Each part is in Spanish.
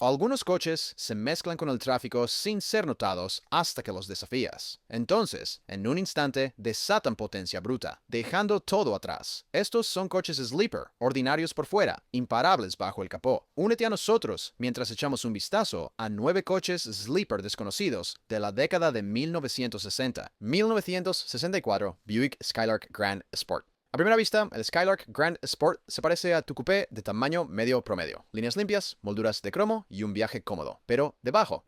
Algunos coches se mezclan con el tráfico sin ser notados hasta que los desafías. Entonces, en un instante, desatan potencia bruta, dejando todo atrás. Estos son coches sleeper, ordinarios por fuera, imparables bajo el capó. Únete a nosotros mientras echamos un vistazo a 9 coches sleeper desconocidos de la década de 1960. 1964 Buick Skylark Grand Sport. A primera vista, el Skylark Grand Sport se parece a tu coupé de tamaño medio promedio. Líneas limpias, molduras de cromo y un viaje cómodo. Pero debajo,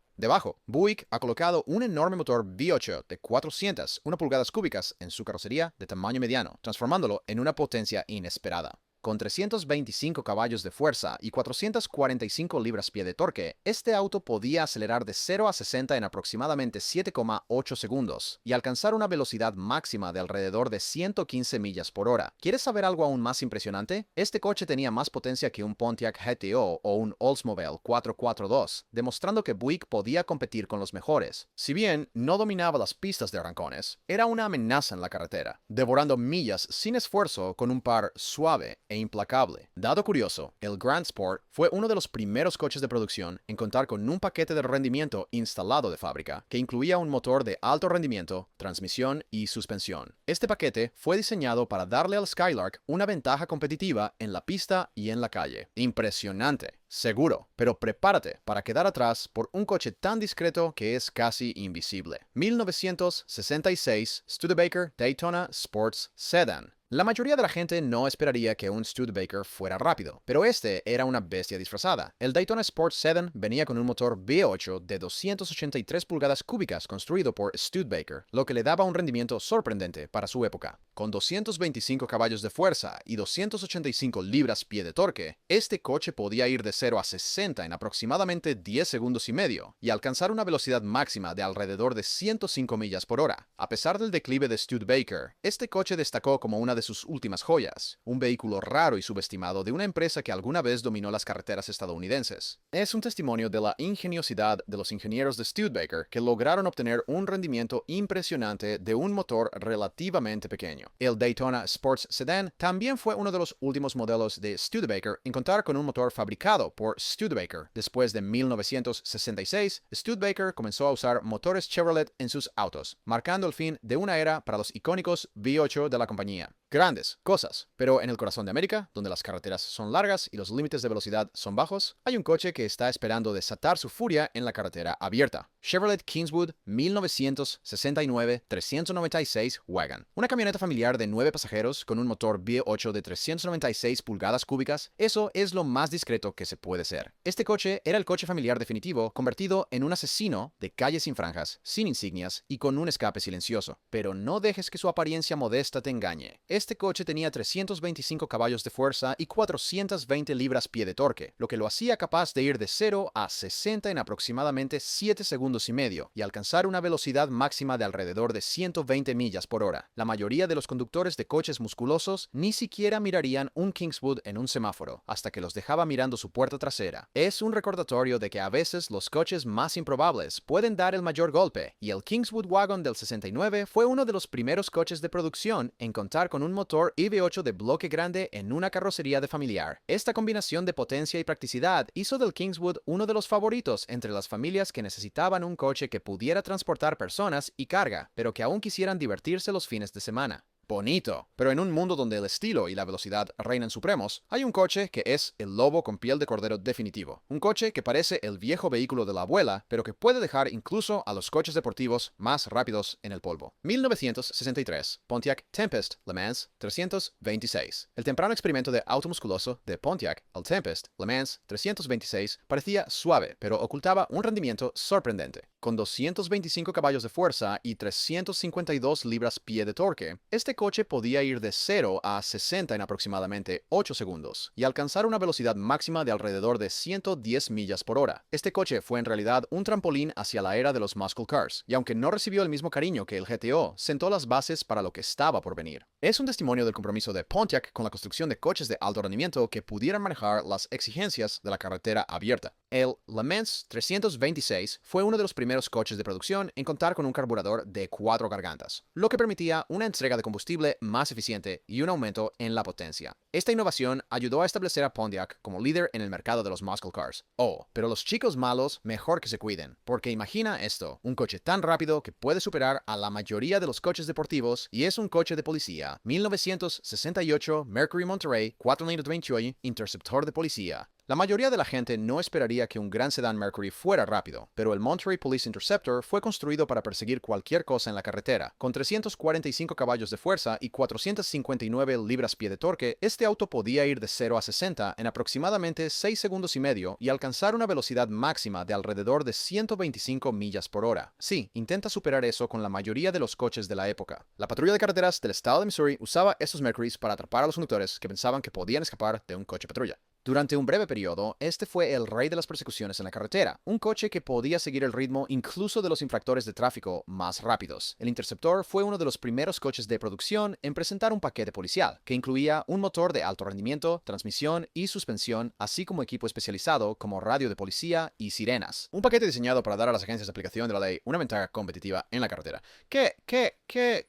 Buick ha colocado un enorme motor V8 de 401 pulgadas cúbicas en su carrocería de tamaño mediano, transformándolo en una potencia inesperada. Con 325 caballos de fuerza y 445 libras-pie de torque, este auto podía acelerar de 0 a 60 en aproximadamente 7,8 segundos y alcanzar una velocidad máxima de alrededor de 115 millas por hora. ¿Quieres saber algo aún más impresionante? Este coche tenía más potencia que un Pontiac GTO o un Oldsmobile 442, demostrando que Buick podía competir con los mejores. Si bien no dominaba las pistas de arrancones, era una amenaza en la carretera, devorando millas sin esfuerzo con un par suave e implacable. Dato curioso, el Grand Sport fue uno de los primeros coches de producción en contar con un paquete de rendimiento instalado de fábrica, que incluía un motor de alto rendimiento, transmisión y suspensión. Este paquete fue diseñado para darle al Skylark una ventaja competitiva en la pista y en la calle. Impresionante, seguro, pero prepárate para quedar atrás por un coche tan discreto que es casi invisible. 1966 Studebaker Daytona Sports Sedan. La mayoría de la gente no esperaría que un Studebaker fuera rápido, pero este era una bestia disfrazada. El Daytona Sport Sedan venía con un motor V8 de 283 pulgadas cúbicas construido por Studebaker, lo que le daba un rendimiento sorprendente para su época. Con 225 caballos de fuerza y 285 libras-pie de torque, este coche podía ir de 0 a 60 en aproximadamente 10 segundos y medio y alcanzar una velocidad máxima de alrededor de 105 millas por hora. A pesar del declive de Studebaker, este coche destacó como una de sus últimas joyas, un vehículo raro y subestimado de una empresa que alguna vez dominó las carreteras estadounidenses. Es un testimonio de la ingeniosidad de los ingenieros de Studebaker que lograron obtener un rendimiento impresionante de un motor relativamente pequeño. El Daytona Sports Sedan también fue uno de los últimos modelos de Studebaker en contar con un motor fabricado por Studebaker. Después de 1966, Studebaker comenzó a usar motores Chevrolet en sus autos, marcando el fin de una era para los icónicos V8 de la compañía. Grandes cosas, pero en el corazón de América, donde las carreteras son largas y los límites de velocidad son bajos, hay un coche que está esperando desatar su furia en la carretera abierta. Chevrolet Kingswood 1969 396 Wagon. Una camioneta familiar de 9 pasajeros con un motor V8 de 396 pulgadas cúbicas, eso es lo más discreto que se puede ser. Este coche era el coche familiar definitivo convertido en un asesino de calle sin franjas, sin insignias y con un escape silencioso. Pero no dejes que su apariencia modesta te engañe. Este coche tenía 325 caballos de fuerza y 420 libras-pie de torque, lo que lo hacía capaz de ir de 0 a 60 en aproximadamente 7 segundos y medio y alcanzar una velocidad máxima de alrededor de 120 millas por hora. La mayoría de los conductores de coches musculosos ni siquiera mirarían un Kingswood en un semáforo, hasta que los dejaba mirando su puerta trasera. Es un recordatorio de que a veces los coches más improbables pueden dar el mayor golpe, y el Kingswood Wagon del 69 fue uno de los primeros coches de producción en contar con un motor V8 de bloque grande en una carrocería de familiar. Esta combinación de potencia y practicidad hizo del Kingswood uno de los favoritos entre las familias que necesitaban un coche que pudiera transportar personas y carga, pero que aún quisieran divertirse los fines de semana. Bonito, pero en un mundo donde el estilo y la velocidad reinan supremos, hay un coche que es el lobo con piel de cordero definitivo. Un coche que parece el viejo vehículo de la abuela, pero que puede dejar incluso a los coches deportivos más rápidos en el polvo. 1963, Pontiac Tempest Le Mans 326. El temprano experimento de auto musculoso de Pontiac, el Tempest Le Mans 326, parecía suave, pero ocultaba un rendimiento sorprendente. Con 225 caballos de fuerza y 352 libras-pie de torque, este coche podía ir de 0 a 60 en aproximadamente 8 segundos y alcanzar una velocidad máxima de alrededor de 110 millas por hora. Este coche fue en realidad un trampolín hacia la era de los muscle cars, y aunque no recibió el mismo cariño que el GTO, sentó las bases para lo que estaba por venir. Es un testimonio del compromiso de Pontiac con la construcción de coches de alto rendimiento que pudieran manejar las exigencias de la carretera abierta. El Le Mans 326 fue uno de los primeros coches de producción en contar con un carburador de 4 gargantas, lo que permitía una entrega de combustible más eficiente y un aumento en la potencia. Esta innovación ayudó a establecer a Pontiac como líder en el mercado de los muscle cars. Oh, pero los chicos malos mejor que se cuiden, porque imagina esto, un coche tan rápido que puede superar a la mayoría de los coches deportivos y es un coche de policía. 1968 Mercury Monterey 428 Interceptor de policía. La mayoría de la gente no esperaría que un gran sedán Mercury fuera rápido, pero el Monterey Police Interceptor fue construido para perseguir cualquier cosa en la carretera. Con 345 caballos de fuerza y 459 libras-pie de torque, este auto podía ir de 0 a 60 en aproximadamente 6 segundos y medio y alcanzar una velocidad máxima de alrededor de 125 millas por hora. Sí, intenta superar eso con la mayoría de los coches de la época. La patrulla de carreteras del estado de Missouri usaba estos Mercurys para atrapar a los conductores que pensaban que podían escapar de un coche patrulla. Durante un breve periodo, este fue el rey de las persecuciones en la carretera, un coche que podía seguir el ritmo incluso de los infractores de tráfico más rápidos. El Interceptor fue uno de los primeros coches de producción en presentar un paquete policial, que incluía un motor de alto rendimiento, transmisión y suspensión, así como equipo especializado como radio de policía y sirenas. Un paquete diseñado para dar a las agencias de aplicación de la ley una ventaja competitiva en la carretera. ¿Qué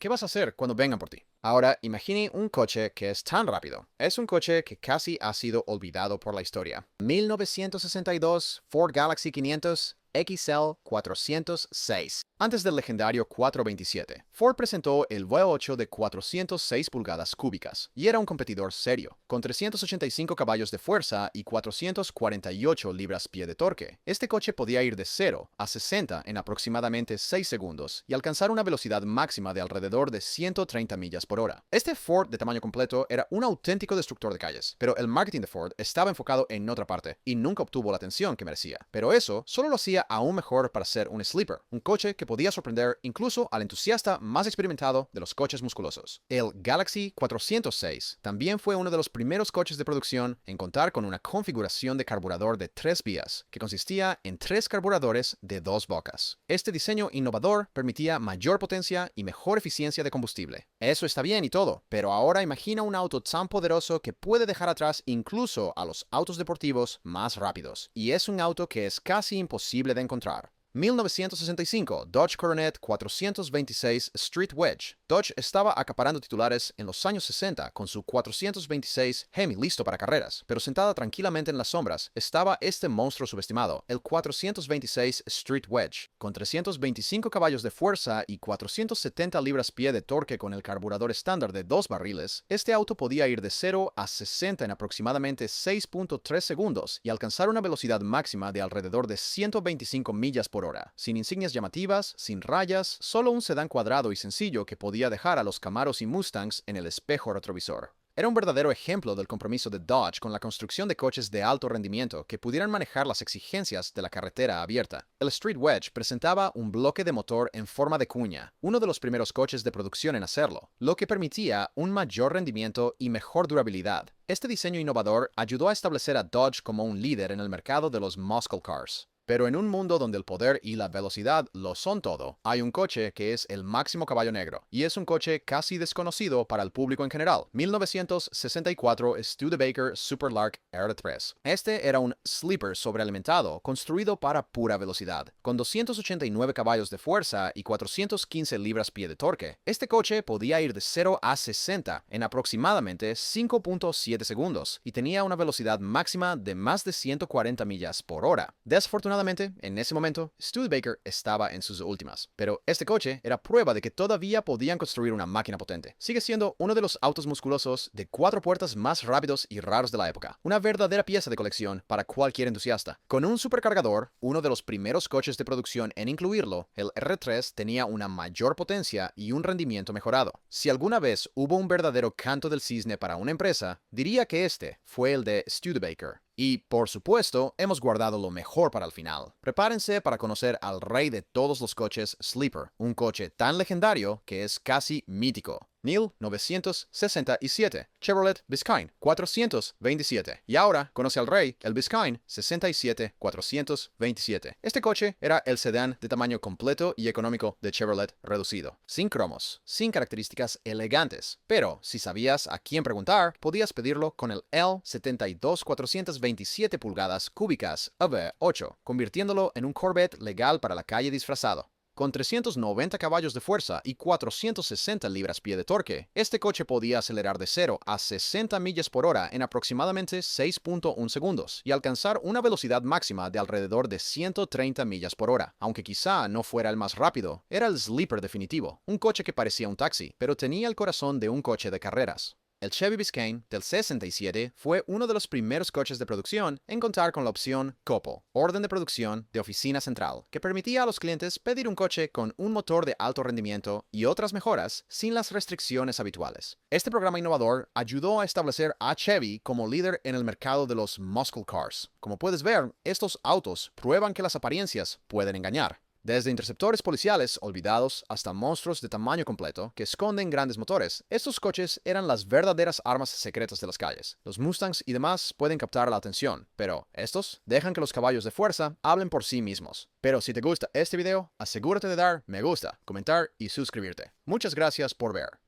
vas a hacer cuando vengan por ti? Ahora, imagine un coche que es tan rápido. Es un coche que casi ha sido olvidado por la historia. 1962 Ford Galaxy 500 XL 406. Antes del legendario 427, Ford presentó el V8 de 406 pulgadas cúbicas, y era un competidor serio, con 385 caballos de fuerza y 448 libras-pie de torque. Este coche podía ir de 0 a 60 en aproximadamente 6 segundos y alcanzar una velocidad máxima de alrededor de 130 millas por hora. Este Ford de tamaño completo era un auténtico destructor de calles, pero el marketing de Ford estaba enfocado en otra parte y nunca obtuvo la atención que merecía. Pero eso solo lo hacía aún mejor para ser un sleeper, un coche que podía sorprender incluso al entusiasta más experimentado de los coches musculosos. El Galaxy 406 también fue uno de los primeros coches de producción en contar con una configuración de carburador de 3 vías, que consistía en 3 carburadores de 2 bocas. Este diseño innovador permitía mayor potencia y mejor eficiencia de combustible. Eso está bien y todo, pero ahora imagina un auto tan poderoso que puede dejar atrás incluso a los autos deportivos más rápidos, y es un auto que es casi imposible de encontrar. 1965 Dodge Coronet 426 Street Wedge. Dodge estaba acaparando titulares en los años 60 con su 426 Hemi listo para carreras, pero sentada tranquilamente en las sombras estaba este monstruo subestimado, el 426 Street Wedge. Con 325 caballos de fuerza y 470 libras-pie de torque con el carburador estándar de 2 barriles, este auto podía ir de 0 a 60 en aproximadamente 6.3 segundos y alcanzar una velocidad máxima de alrededor de 125 millas por hora, sin insignias llamativas, sin rayas, solo un sedán cuadrado y sencillo que podía dejar a los Camaros y Mustangs en el espejo retrovisor. Era un verdadero ejemplo del compromiso de Dodge con la construcción de coches de alto rendimiento que pudieran manejar las exigencias de la carretera abierta. El Street Wedge presentaba un bloque de motor en forma de cuña, uno de los primeros coches de producción en hacerlo, lo que permitía un mayor rendimiento y mejor durabilidad. Este diseño innovador ayudó a establecer a Dodge como un líder en el mercado de los muscle cars. Pero en un mundo donde el poder y la velocidad lo son todo, hay un coche que es el máximo caballo negro, y es un coche casi desconocido para el público en general. 1964 Studebaker Superlark R3. Este era un sleeper sobrealimentado construido para pura velocidad. Con 289 caballos de fuerza y 415 libras-pie de torque, este coche podía ir de 0 a 60 en aproximadamente 5.7 segundos y tenía una velocidad máxima de más de 140 millas por hora. Desafortunadamente, en ese momento, Studebaker estaba en sus últimas, pero este coche era prueba de que todavía podían construir una máquina potente. Sigue siendo uno de los autos musculosos de 4 puertas más rápidos y raros de la época, una verdadera pieza de colección para cualquier entusiasta. Con un supercargador, uno de los primeros coches de producción en incluirlo, el R3 tenía una mayor potencia y un rendimiento mejorado. Si alguna vez hubo un verdadero canto del cisne para una empresa, diría que este fue el de Studebaker. Y, por supuesto, hemos guardado lo mejor para el final. Prepárense para conocer al rey de todos los coches, Sleeper, un coche tan legendario que es casi mítico. 1967. Chevrolet Biscayne 427. Y ahora conoce al rey, el Biscayne 67427. Este coche era el sedán de tamaño completo y económico de Chevrolet reducido, sin cromos, sin características elegantes. Pero si sabías a quién preguntar, podías pedirlo con el L72 427 pulgadas cúbicas V8, convirtiéndolo en un Corvette legal para la calle disfrazado. Con 390 caballos de fuerza y 460 libras-pie de torque, este coche podía acelerar de 0 a 60 millas por hora en aproximadamente 6.1 segundos y alcanzar una velocidad máxima de alrededor de 130 millas por hora. Aunque quizá no fuera el más rápido, era el sleeper definitivo, un coche que parecía un taxi, pero tenía el corazón de un coche de carreras. El Chevy Biscayne del 67 fue uno de los primeros coches de producción en contar con la opción COPO, Orden de Producción de Oficina Central, que permitía a los clientes pedir un coche con un motor de alto rendimiento y otras mejoras sin las restricciones habituales. Este programa innovador ayudó a establecer a Chevy como líder en el mercado de los muscle cars. Como puedes ver, estos autos prueban que las apariencias pueden engañar. Desde interceptores policiales olvidados hasta monstruos de tamaño completo que esconden grandes motores, estos coches eran las verdaderas armas secretas de las calles. Los Mustangs y demás pueden captar la atención, pero estos dejan que los caballos de fuerza hablen por sí mismos. Pero si te gusta este video, asegúrate de dar me gusta, comentar y suscribirte. Muchas gracias por ver.